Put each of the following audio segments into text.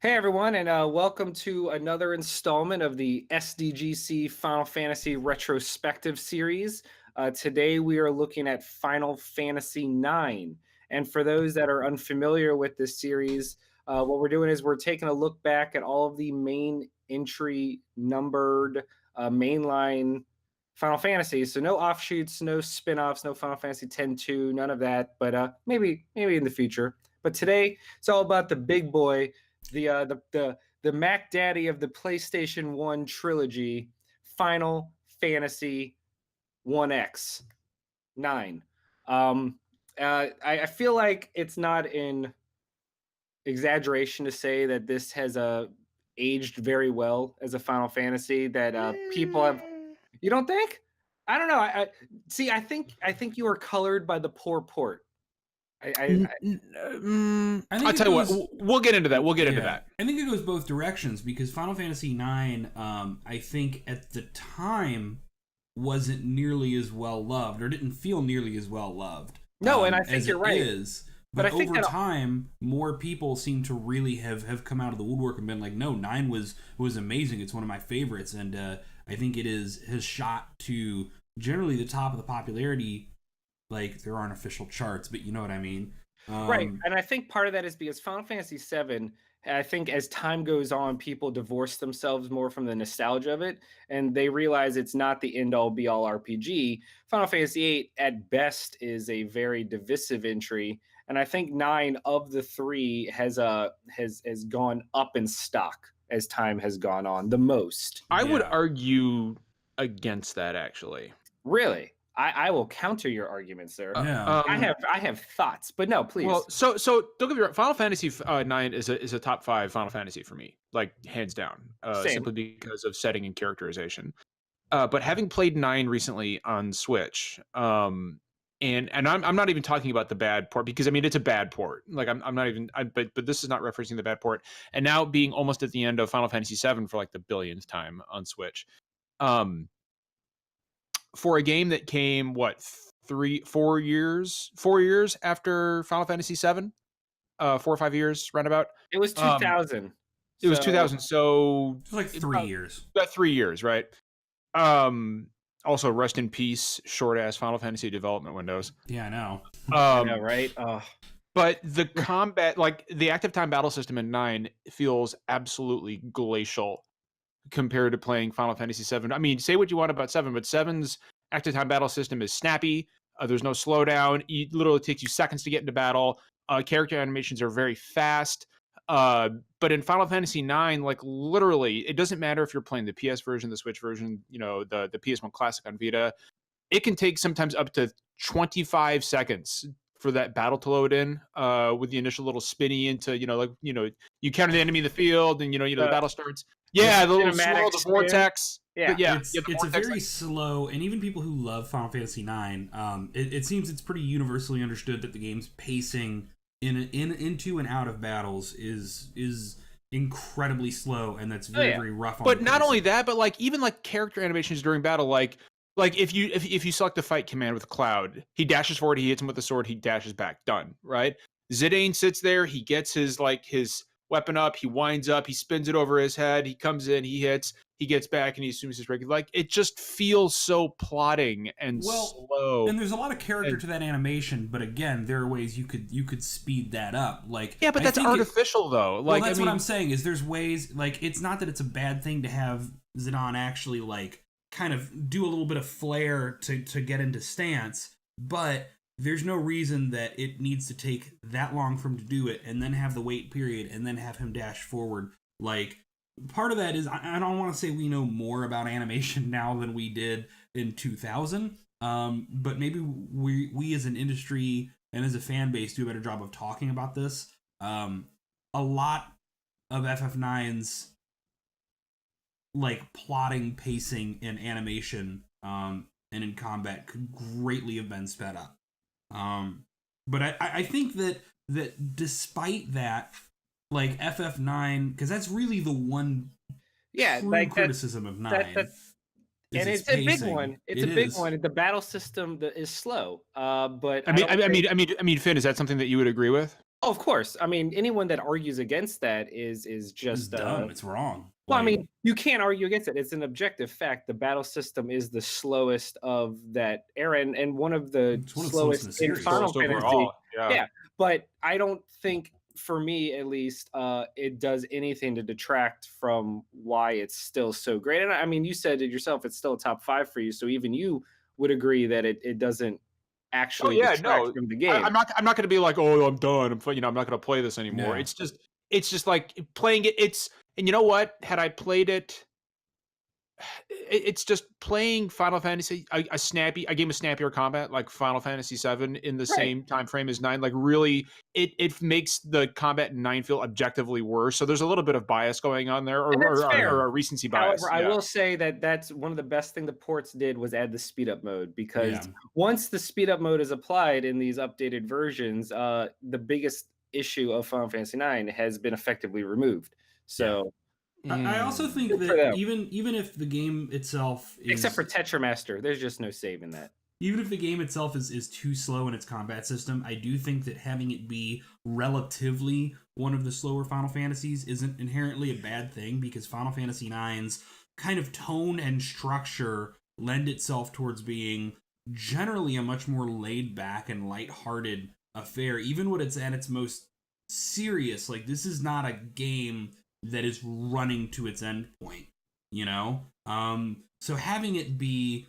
Hey everyone, and welcome to another installment of the SDGC Final Fantasy Retrospective series. Today we are looking at Final Fantasy IX. And for those that are unfamiliar with this series, what we're doing is we're taking a look back at all of the main entry numbered mainline Final Fantasies. So no offshoots, no spin-offs, no Final Fantasy X-2, none of that. But maybe in the future. But today it's all about the big boy, the Mac Daddy of the PlayStation 1 trilogy, Final Fantasy 1X 9. I feel like it's not an exaggeration to say that this has aged very well as a Final Fantasy that people have. You don't think? I don't know. I see. I think you are colored by the poor port. I I'll think it tell you what. goes. We'll get into that. We'll get into Yeah, that. I think it goes both directions because Final Fantasy IX, I think at the time wasn't nearly as well loved or didn't feel nearly as well loved No, and I think as you're it right. is. But But I think over that time, more people seem to really have come out of the woodwork and been like, "No, nine was amazing. It's one of my favorites," and I think it has shot to generally the top of the popularity. Like there aren't official charts, but you know what I mean. right, Um, and I think part of that is because Final Fantasy VII, I think as time goes on, people divorce themselves more from the nostalgia of it, and they realize it's not the end-all be-all RPG. Final Fantasy VIII, at best, is a very divisive entry, and I think nine of the three has gone up in stock as time has gone on the most. I would yeah. argue against that, actually. Really, I will counter your argument, sir. Uh, Yeah. um, I have thoughts, but no, well, please. so don't get me wrong. Final Fantasy IX is a top five Final Fantasy for me, like hands down, Same. simply because of setting and characterization. But having played nine recently on Switch, and I'm not even talking about the bad port because I mean it's a bad port. Like I'm not even. But this is not referencing the bad port. And now being almost at the end of Final Fantasy VII for like the billionth time on Switch. Um, for a game that came what 4 years after Final Fantasy VII, 4 or 5 years roundabout. It was Um, 2000, it was so 2000, so It was like it's 3 years. about 3 years, right? Um, Also, rest in peace, short ass Final Fantasy development windows. Yeah, I know. I know, Um, right? Oh, but the combat, like the active time battle system in nine, feels absolutely glacial compared to playing Final Fantasy VII. I mean, say what you want about seven, but seven's active time battle system is snappy. There's no slowdown. It literally takes you seconds to get into battle. Character animations are very fast. But in Final Fantasy IX, like literally, it doesn't matter if you're playing the PS version, the Switch version, the PS1 Classic on Vita. It can take sometimes up to 25 seconds for that battle to load in, with the initial little spinny into, you counter the enemy in the field and, the the battle starts. the Yeah, the little cinematic swirl, the spin. vortex. Yeah. Yeah, the It's a vortex. very slow, and even people who love Final Fantasy IX, it seems it's pretty universally understood that the game's pacing into and out of battles is incredibly slow, and that's Oh very yeah. very rough on But the not only pacing. that, but like even like character animations during battle, like if you select the fight command with Cloud, he dashes forward, he hits him with the sword, he dashes back, done, right? Zidane sits there, he gets his weapon up, he winds up, he spins it over his head, he comes in, he hits, he gets back, and he assumes his regular. Like it just feels so plotting and Well, slow. and there's a lot of character And to that animation, but again, there are ways you could speed that up. Like yeah, but I that's think artificial though. well, Like I that's what I'm mean, saying. Is there's ways like it's not that it's a bad thing to have Zidane actually like kind of do a little bit of flair to get into stance, but there's no reason that it needs to take that long for him to do it and then have the wait period and then have him dash forward. Like part of that is I don't want to say we know more about animation now than we did in 2000, but maybe we as an industry and as a fan base do a better job of talking about this. A lot of FF9's like plotting, pacing, and animation, and in combat could greatly have been sped up. But I think that despite that, like FF9, because that's really the one Yeah, true like criticism of that nine is and its it's a big pacing. one. It's a It big is. one. The battle system that is slow. But I I mean, don't I think mean, I mean, I mean, Finn, is that something that you would agree with? Oh, of course. I mean, anyone that argues against that is It's just dumb. It's wrong. well, I Like, mean, you can't argue against it. It's an objective fact. The battle system is the slowest of that era, and one of the it's one of the slowest in slowest the in series. Final Slowest Fantasy. overall. Yeah. Yeah, but I don't think, for me at least, it does anything to detract from why it's still so great. And I mean, you said it yourself; it's still a top 5 for you. So even you would agree that it doesn't Oh actually yeah, distract no. from the I, game. I'm not gonna be like, oh, I'm done. I'm not gonna play this anymore. Yeah. It's just like playing it. And you know what? Had I played it, it's just playing Final Fantasy a game of snappier combat like Final Fantasy 7 in the Right. same time frame as 9. Like really, it makes the combat in 9 feel objectively worse. So there's a little bit of bias going on there, And that's fair. or a recency bias. However, I Yeah. will say that that's one of the best thing the ports did was add the speed up mode, Yeah. because once the speed up mode is applied in these updated versions, the biggest issue of Final Fantasy 9 has been effectively removed. Yeah. So I also think good for that them. even if the game itself Except for is Tetramaster, there's just no saving that. even if the game itself is too slow in its combat system, I do think that having it be relatively one of the slower Final Fantasies isn't inherently a bad thing, because Final Fantasy IX's kind of tone and structure lend itself towards being generally a much more laid back and lighthearted affair, even when it's at its most serious. Like, this is not a game that is running to its end point, you know? So having it be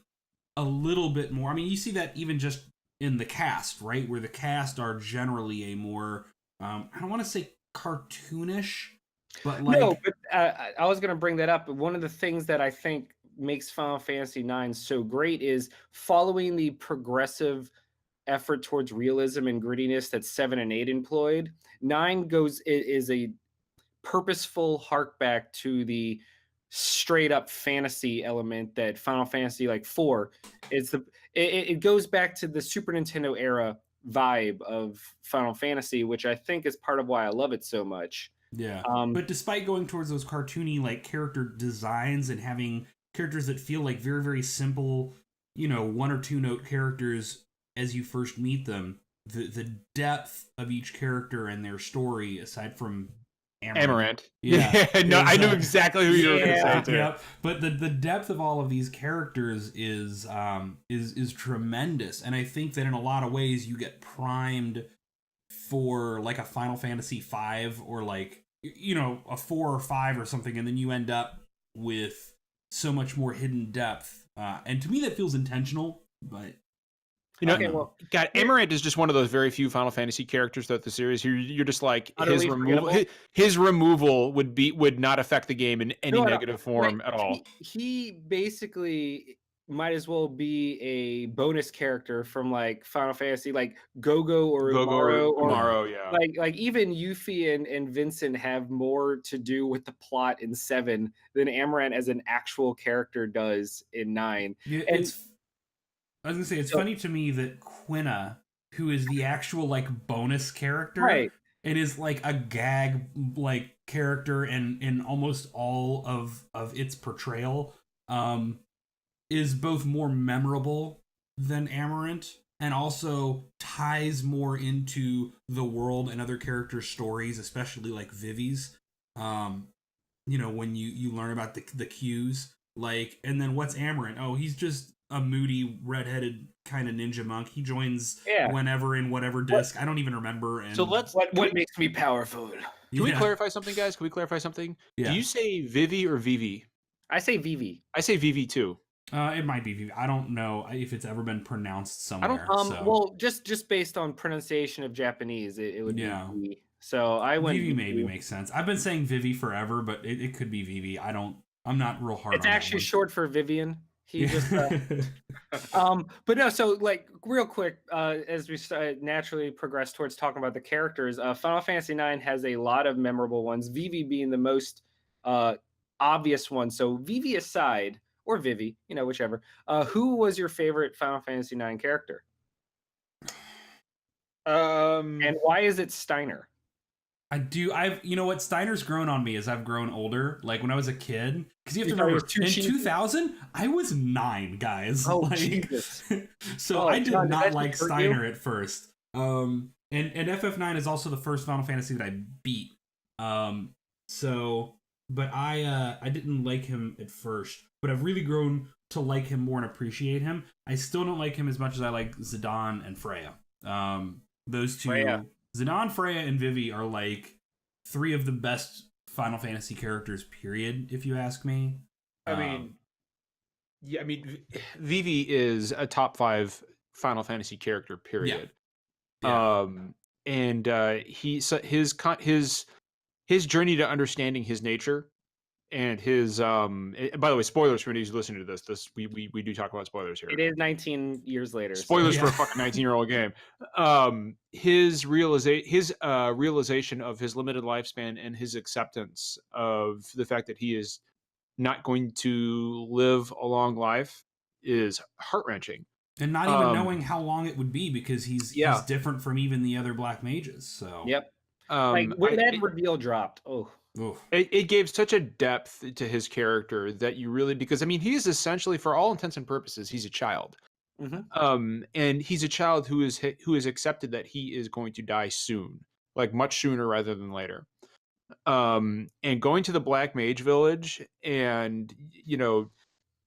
a little bit more, I mean, you see that even just in the cast, right? Where the cast are generally a more, I don't want to say cartoonish, but like, No, but I was going to bring that up. One of the things that I think makes Final Fantasy 9 so great is following the progressive effort towards realism and grittiness that 7 and 8 employed. 9 is a purposeful hark back to the straight up fantasy element that Final Fantasy like 4 is it goes back to the Super Nintendo era vibe of Final Fantasy, which I think is part of why I love it so much. yeah. Um, But despite going towards those cartoony like character designs and having characters that feel like very, very simple, you know, 1 or 2 note characters as you first meet them, the depth of each character and their story, aside from Amaranth. Yeah. No, I knew Is, exactly who you were going to Yeah. say too. Yep. But the depth of all of these characters is tremendous, and I think that in a lot of ways you get primed for like a Final Fantasy V or like, you know, a 4 or 5 or something, and then you end up with so much more hidden depth. And to me, that feels intentional, but You know, Okay, well, God, Amaranth is just one of those very few Final Fantasy characters throughout the series. You're just like Utterly forgettable. his removal would not affect the game in any no, no, negative form at all. he basically might as well be a bonus character from like Final Fantasy, like Gogo or Gogo Umaro, or Umaro, yeah. like even Yuffie and Vincent have more to do with the plot in 7 than Amaranth as an actual character does in 9. yeah, And I was gonna say, it's so- funny to me that Quina, who is the actual like bonus character, Right. it is like a gag like character in almost all of its portrayal, is both more memorable than Amaranth and also ties more into the world and other characters' stories, especially like Vivi's. You know, when you learn about the cues, like, and then what's Amaranth? Oh, he's just a moody redheaded kind of ninja monk. He joins Yeah. whenever in whatever disc. I don't even remember. And So let's what makes me powerful? can we clarify something, guys? Can we clarify something? Yeah. Do you say Vivi or Vivi? I say Vivi. I say Vivi too. It might be Vivi. I don't know if it's ever been pronounced somewhere. So. Well, just based on pronunciation of Japanese, it would Yeah. be Vivi. So I went Vivi maybe makes sense. I've been saying Vivi forever, but it could be Vivi. I'm not real hard It's on actually that short for Vivian. He one. just but no, so like real quick, as we naturally progress towards talking about the characters, Final Fantasy 9 has a lot of memorable ones, Vivi being the most obvious one. So Vivi aside, or Vivi, you know, whichever, who was your favorite Final Fantasy 9 character, and why is it Steiner? You know what? Steiner's grown on me as I've grown older. Like when I was a kid, because you have You to thought he remember, was too in cheesy? 2000, I was 9, guys. Oh, like, Jesus. so Oh, I did God, did not that like hurt you? Steiner at first. And FF9 is also the first Final Fantasy that I beat. So, but I didn't like him at first, but I've really grown to like him more and appreciate him. I still don't like him as much as I like Zidane and Freya. Those two, Freya. Zidane, Freya, and Vivi are like three of the best Final Fantasy characters. Period. If you ask me. I mean, yeah, I mean, Vivi is a top 5 Final Fantasy character. Period. Yeah. And his journey to understanding his nature and his by the way, spoilers for anybody who's listening to this we do talk about spoilers here. It is 19 years later. Spoilers so. for a fucking 19-year-old game. His realization of his limited lifespan and his acceptance of the fact that he is not going to live a long life is heart-wrenching. And not even knowing how long it would be, because he's different from even the other black mages. So yep. Like when that reveal dropped, it gave such a depth to his character that you really, because I mean, he is essentially, for all intents and purposes, he's a child. Mm-hmm. And he's a child who is accepted that he is going to die soon, like much sooner rather than later. And going to the Black Mage Village, and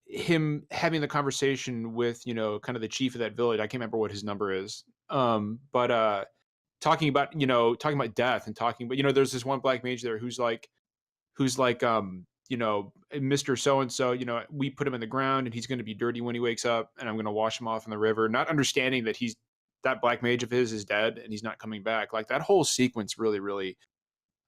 him having the conversation with kind of the chief of that village. I can't remember what his number is. But talking about death, and talking about there's this one Black Mage there who's like Mr. So-and-so, we put him in the ground and he's going to be dirty when he wakes up, and I'm going to wash him off in the river, not understanding that that Black Mage of his is dead and he's not coming back. Like, that whole sequence really,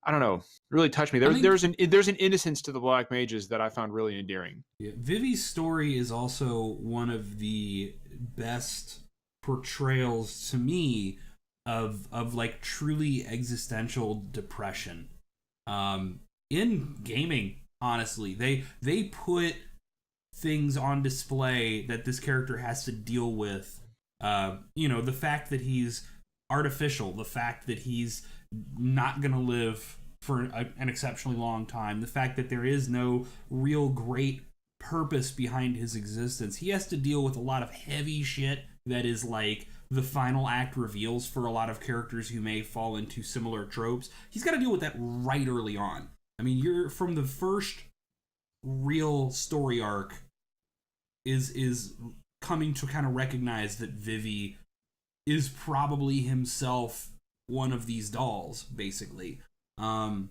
I don't know, really touched me. There's an innocence to the Black Mages that I found really endearing. Yeah. Vivi's story is also one of the best portrayals to me of like truly existential depression in gaming. Honestly, they put things on display that this character has to deal with. The fact that he's artificial, the fact that he's not gonna live for an exceptionally long time, the fact that there is no real great purpose behind his existence. He has to deal with a lot of heavy shit that is like the final act reveals for a lot of characters who may fall into similar tropes. He's got to deal with that right early on. I mean, you're from the first real story arc is coming to kind of recognize that Vivi is probably himself one of these dolls, basically. And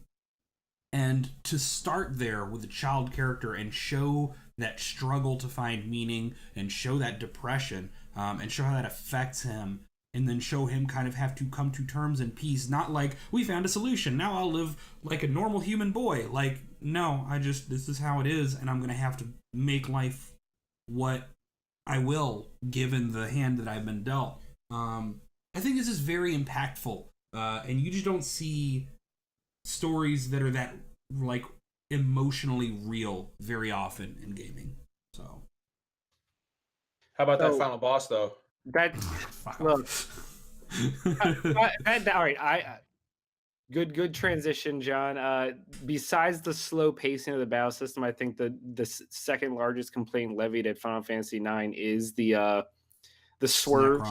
to start there with a child character and show that struggle to find meaning, and show that depression, and show how that affects him, and then show him kind of have to come to terms in peace, not like, we found a solution, now I'll live like a normal human boy. Like, no, this is how it is, and I'm gonna have to make life what I will, given the hand that I've been dealt. I think this is very impactful, and you just don't see stories that are that like emotionally real very often in gaming. So, how about that final boss though? That look, all right. Good transition, John. Besides the slow pacing of the battle system, I think the second largest complaint levied at Final Fantasy IX is the swerve.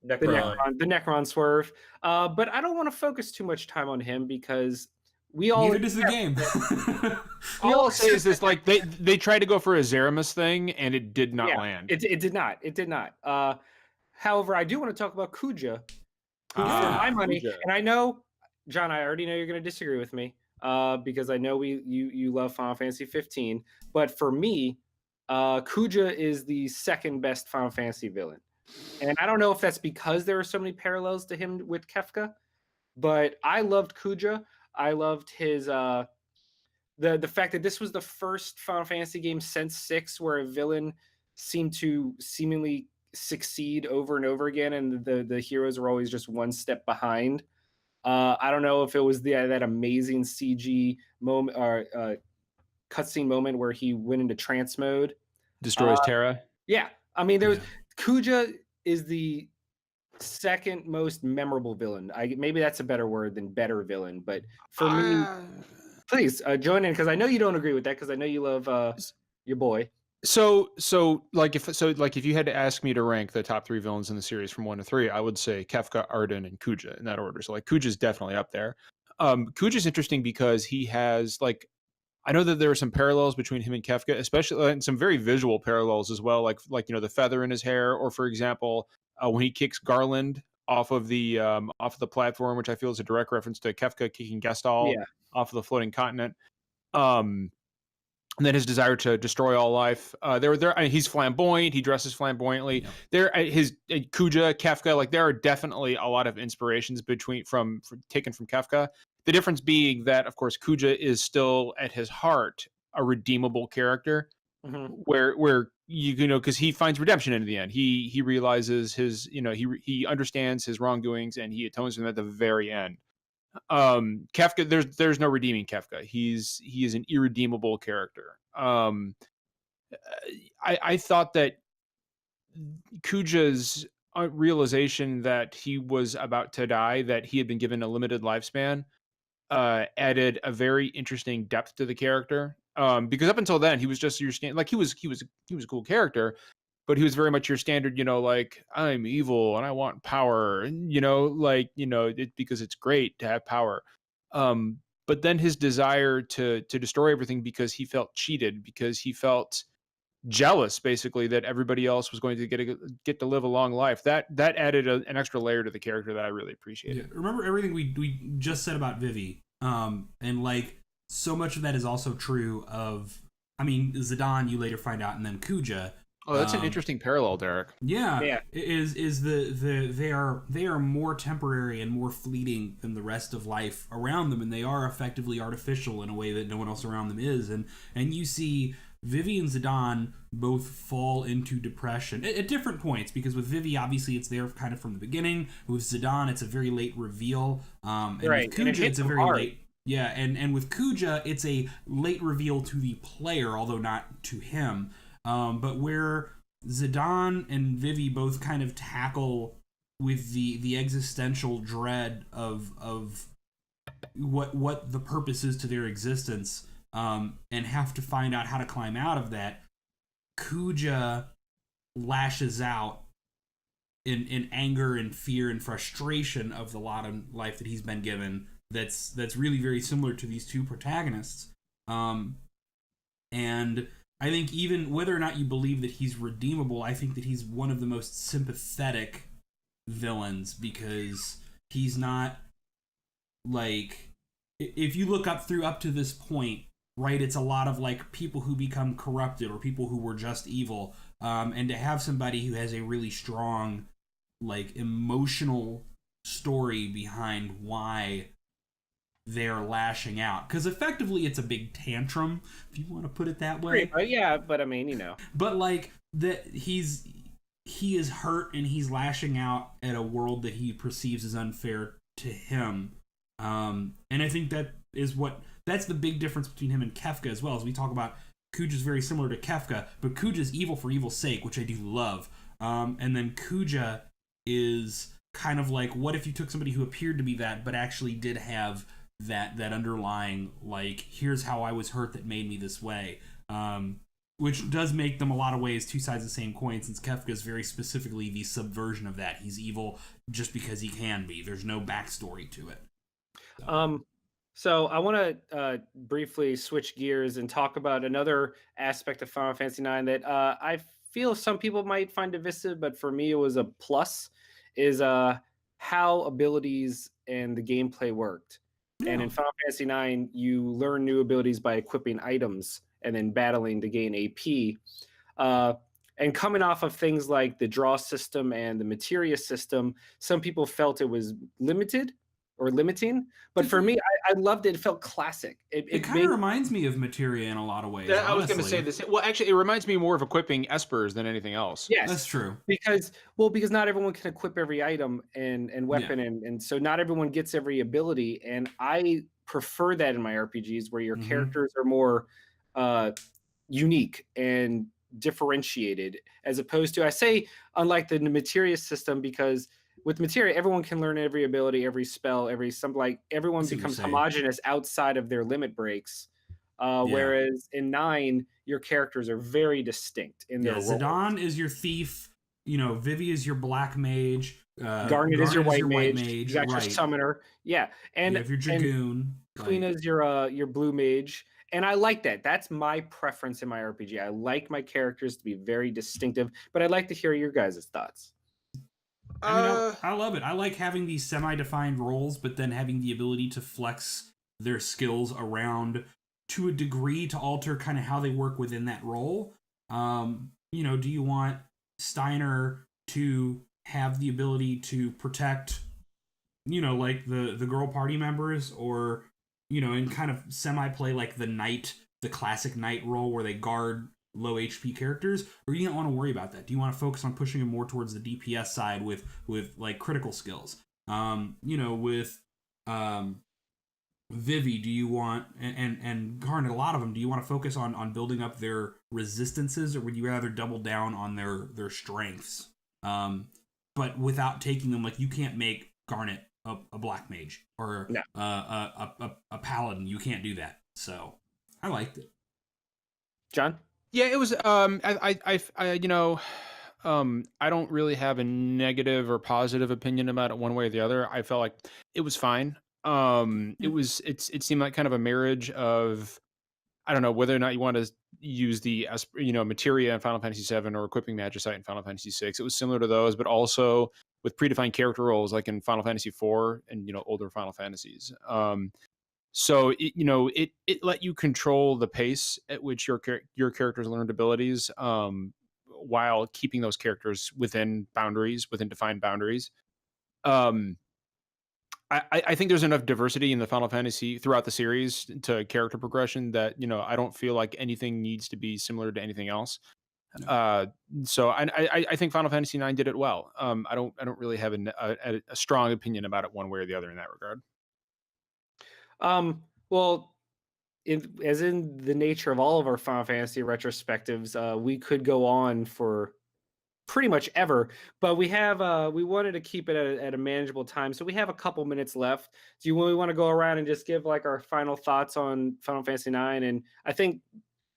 The Necron swerve. But I don't want to focus too much time on him, because neither does the game. All I'll say is this: like they tried to go for a Zeramus thing, and it did not land. It did not. It did not. However, I do want to talk about Kuja. For my money, and I know, John, I already know you're going to disagree with me, because I know you love Final Fantasy 15. But for me, Kuja is the second best Final Fantasy villain. And I don't know if that's because there are so many parallels to him with Kefka, but I loved Kuja. I loved his the fact that this was the first Final Fantasy game since 6 where a villain seemed to seemingly succeed over and over again, and the heroes were always just one step behind. I don't know if it was that amazing CG moment or cutscene moment where he went into trance mode, destroys Terra. Yeah, I mean, Kuja is the second most memorable villain. Maybe that's a better word than better villain, but for me, please join in, because I know you don't agree with that, because I know you love your boy. If you had to ask me to rank the top 3 villains in the series from 1 to 3, I would say Kefka, Arden, and Kuja in that order. So like Kuja's definitely up there. Kuja's interesting because he has like I know that there are some parallels between him and Kefka, especially and some very visual parallels as well, like the feather in his hair, or for example, when he kicks Garland off of the platform, which I feel is a direct reference to Kefka kicking Gestalt Yeah. off of the floating continent. Um, and then his desire to destroy all life. He's flamboyant. He dresses flamboyantly. Yeah. His Kuja, Kefka, like there are definitely a lot of inspirations from taken from Kefka. The difference being that, of course, Kuja is still at his heart a redeemable character, where because he finds redemption in the end. He realizes he understands his wrongdoings and he atones for them at the very end. Kefka, there's no redeeming Kefka. He is an irredeemable character. I thought that Kuja's realization that he was about to die, that he had been given a limited lifespan, added a very interesting depth to the character. Because up until then, he was just he was a cool character, but he was very much your standard, like I'm evil and I want power, and because it's great to have power. But then his desire to destroy everything because he felt cheated, because he felt jealous, basically, that everybody else was going to get to live a long life. That added an extra layer to the character that I really appreciated. Yeah. Remember everything we just said about Vivi, and like so much of that is also true of. I mean, Zidane, you later find out, and then Kuja. Oh, that's an interesting parallel, Derek. Yeah. Is they are more temporary and more fleeting than the rest of life around them, and they are effectively artificial in a way that no one else around them is, and you see Vivi and Zidane both fall into depression at different points, because with Vivi, obviously, it's there kind of from the beginning. With Zidane, it's a very late reveal, and right. with Kuja, it's a very hard. late. Yeah, and with Kuja, it's a late reveal to the player, although not to him. But where Zidane and Vivi both kind of tackle with the existential dread of what the purpose is to their existence, and have to find out how to climb out of that, Kuja lashes out in anger and fear and frustration of the lot of life that he's been given. That's really very similar to these two protagonists. And I think even whether or not you believe that he's redeemable, I think that he's one of the most sympathetic villains, because he's not like, if you look up to this point, right, it's a lot of like people who become corrupted or people who were just evil, and to have somebody who has a really strong like emotional story behind why they're lashing out, because effectively it's a big tantrum, if you want to put it that way. Yeah, but I mean, but like that he is hurt and he's lashing out at a world that he perceives as unfair to him, and I think that's the big difference between him and Kefka as well. As we talk about, Kuja's very similar to Kefka, but Kuja's evil for evil's sake, which I do love, and then Kuja is kind of like, what if you took somebody who appeared to be that but actually did have that underlying, like, here's how I was hurt that made me this way, which does make them a lot of ways two sides of the same coin, since Kefka is very specifically the subversion of that. He's evil just because he can be. There's no backstory to it. So I want to briefly switch gears and talk about another aspect of Final Fantasy IX that I feel some people might find divisive, but for me it was a plus, is how abilities and the gameplay worked. Yeah. And in Final Fantasy IX, you learn new abilities by equipping items and then battling to gain AP. And coming off of things like the draw system and the materia system, some people felt it was limited or limiting, but for me, I loved it. It felt classic. It kind of reminds me of materia in a lot of ways. I was going to say this. Well, actually, it reminds me more of equipping espers than anything else. Yes, that's true. Because not everyone can equip every item and weapon, and so not everyone gets every ability. And I prefer that in my RPGs, where your characters are more unique and differentiated, as opposed to, I say, unlike the materia system, because with materia, everyone can learn every ability, every spell, everyone becomes homogenous outside of their limit breaks. Whereas in 9, your characters are very distinct in their roles. Zidane is your thief. Vivi is your black mage. Garnet is your white mage. That's right? your summoner. Yeah, and you have your dragoon. Queen is your blue mage. And I like that. That's my preference in my RPG. I like my characters to be very distinctive, but I'd like to hear your guys' thoughts. I love it. I like having these semi-defined roles, but then having the ability to flex their skills around to a degree to alter kind of how they work within that role. Do you want Steiner to have the ability to protect, like the girl party members, or and kind of semi-play like the classic knight role where they guard low HP characters, or you don't want to worry about that? Do you want to focus on pushing them more towards the DPS side with like critical skills? With Vivi, do you want and Garnet, a lot of them, do you want to focus on building up their resistances, or would you rather double down on their strengths? But without taking them, like you can't make Garnet a black mage or a paladin. You can't do that. So I liked it. John? Yeah, it was. I don't really have a negative or positive opinion about it one way or the other. I felt like it was fine. It seemed like kind of a marriage of, I don't know whether or not you want to use the materia in Final Fantasy VII or equipping Magicite in Final Fantasy VI. It was similar to those, but also with predefined character roles like in Final Fantasy IV and older Final Fantasies. So it let you control the pace at which your characters learned abilities, while keeping those characters within defined boundaries. I think there's enough diversity in the Final Fantasy throughout the series to character progression that I don't feel like anything needs to be similar to anything else. So I think Final Fantasy IX did it well. I don't really have a strong opinion about it one way or the other in that regard. Well, as in the nature of all of our Final Fantasy retrospectives, we could go on for pretty much ever, but we wanted to keep it at a manageable time, so we have a couple minutes left. Do we want to go around and just give like our final thoughts on Final Fantasy IX? And I think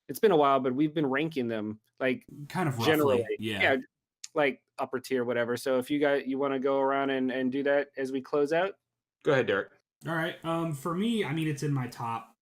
it's been a while, but we've been ranking them like kind of generally, roughly, yeah, like upper tier, whatever. So if you want to go around and do that as we close out. Go ahead, Derek. All right. For me, I mean, it's in my top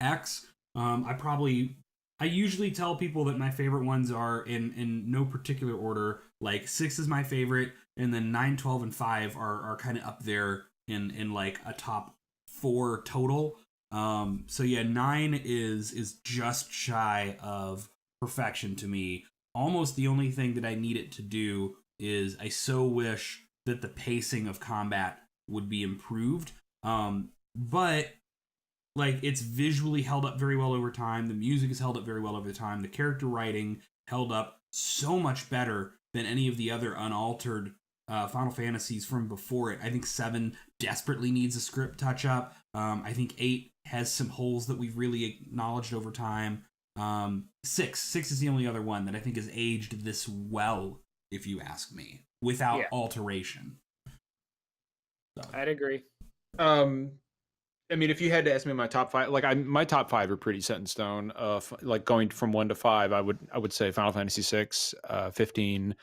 X. I usually tell people that my favorite ones are in no particular order. Like 6 is my favorite, and then 9, 12, and 5 are kind of up there in like a top 4 total. So yeah, 9 is just shy of perfection to me. Almost the only thing that I need it to do is I so wish that the pacing of combat would be improved. But like it's visually held up very well over time. The music is held up very well over time. The character writing held up so much better than any of the other unaltered Final Fantasies from before it. I think 7 desperately needs a script touch up. I think 8 has some holes that we've really acknowledged over time. 6 is the only other one that I think has aged this well, if you ask me, without alteration. So. I'd agree. I mean, if you had to ask me my top 5, like my top 5 are pretty set in stone. Like going from 1 to 5, I would say Final Fantasy 6, 15,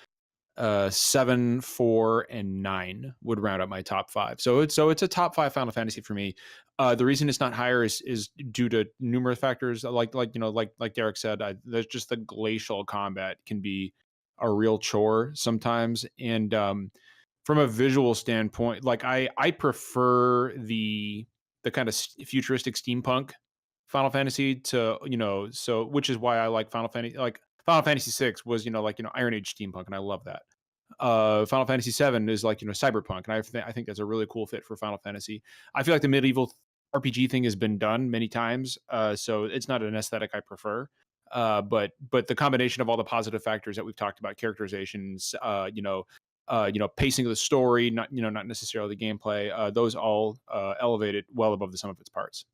7, 4, and 9 would round up my top 5. So it's a top 5 Final Fantasy for me. The reason it's not higher is due to numerous factors. Like Derek said, there's just the glacial combat can be a real chore sometimes, and from a visual standpoint, like I prefer the kind of futuristic steampunk Final Fantasy to, so which is why I like Final Fantasy. Like Final Fantasy 6 was, Iron Age steampunk, and I love that. Final Fantasy 7 is like, cyberpunk, and I think that's a really cool fit for Final Fantasy. I feel like the medieval RPG thing has been done many times, so it's not an aesthetic I prefer. But the combination of all the positive factors that we've talked about, characterizations, pacing of the story, not necessarily the gameplay, those all elevate it well above the sum of its parts.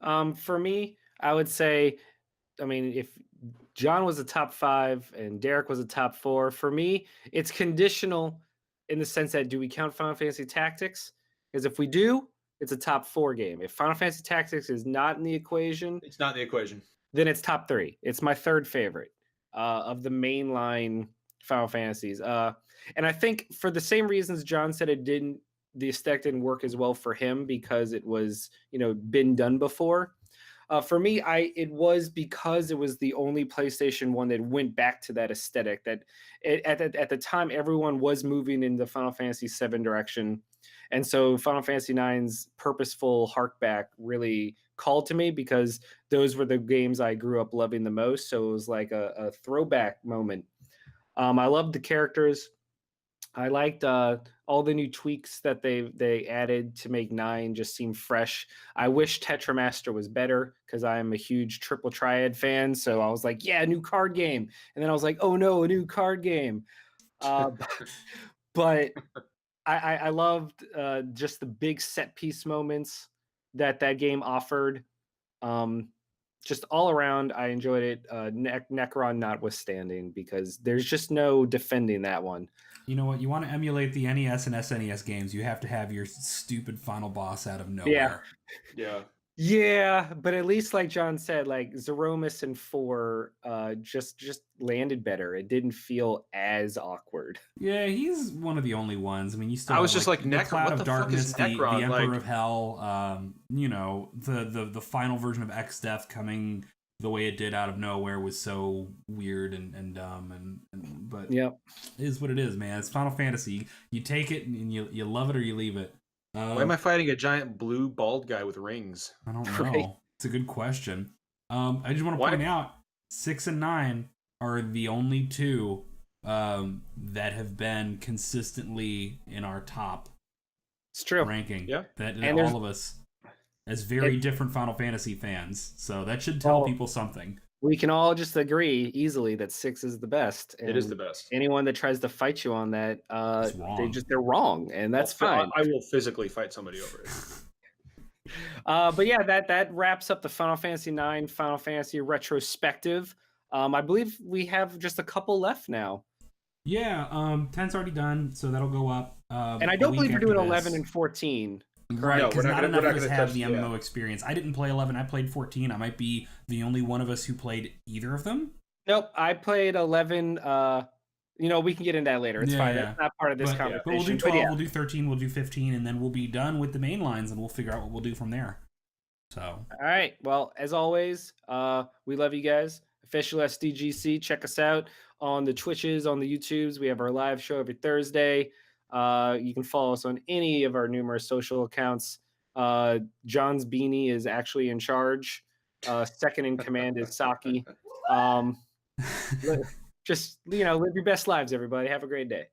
For me, I would say, I mean, if John was a top 5 and Derek was a top 4, for me, it's conditional in the sense that do we count Final Fantasy Tactics? Because if we do, it's a top 4 game. If Final Fantasy Tactics is not in the equation, It's not in the equation. then it's top 3. It's my third favorite of the mainline Final Fantasies. And I think for the same reasons John said the aesthetic didn't work as well for him because it was, been done before. For me, it was because it was the only PlayStation 1 that went back to that aesthetic. That at the time everyone was moving in the Final Fantasy VII direction, and so Final Fantasy IX's purposeful hark back really called to me because those were the games I grew up loving the most. So it was like a throwback moment. I loved the characters. I liked all the new tweaks that they added to make 9 just seem fresh. I wish Tetramaster was better because I'm a huge Triple Triad fan. So I was like, yeah, a new card game. And then I was like, oh no, a new card game. But I loved just the big set piece moments that game offered. Just all around, I enjoyed it. Necron notwithstanding, because there's just no defending that one. You know what? You want to emulate the NES and SNES games, you have to have your stupid final boss out of nowhere. Yeah. Yeah, but at least like John said, like Zeromus and 4 just landed better. It didn't feel as awkward. Yeah, he's one of the only ones. I mean, you still I have, was just like, the Necron, Cloud what of the fuck Darkness, is the Necron? Emperor Like- of Hell, the final version of X Death coming the way it did out of nowhere was so weird and dumb but Yep. it is what it is, man. It's Final Fantasy. You take it and you love it or you leave it. Why am I fighting a giant blue bald guy with rings? I don't know. Right. It's a good question. I just want to Why- point out 6 and 9 are the only 2 that have been consistently in our top It's true. ranking. Yeah. That And all of us as very different Final Fantasy fans. So that should tell people something. We can all just agree easily that 6 is the best. It is the and best. Anyone that tries to fight you on that, It's wrong. they're wrong, and that's fine. I will physically fight somebody over it. But yeah, that wraps up the Final Fantasy IX Final Fantasy Retrospective. I believe we have just a couple left now. Yeah, 10's already done, so that'll go up. And I don't believe we're doing 11 and 14. Right, No, because we're not not enough gonna of us touch- have the yeah. MMO experience. I didn't play 11, I played 14. I might be the only one of us who played either of them. Nope, I played 11. We can get into that later. It's Yeah, fine. yeah. That's not part of this conversation. But we'll do 12, yeah. we'll do 13, we'll do 15, and then we'll be done with the main lines, and we'll figure out what we'll do from there. So, All right. Well, as always, we love you guys. Official SDGC. Check us out on the Twitches, on the YouTubes. We have our live show every Thursday. You can follow us on any of our numerous social accounts. John's beanie is actually in charge. Second in command is Saki. Just live your best lives, everybody. Have a great day.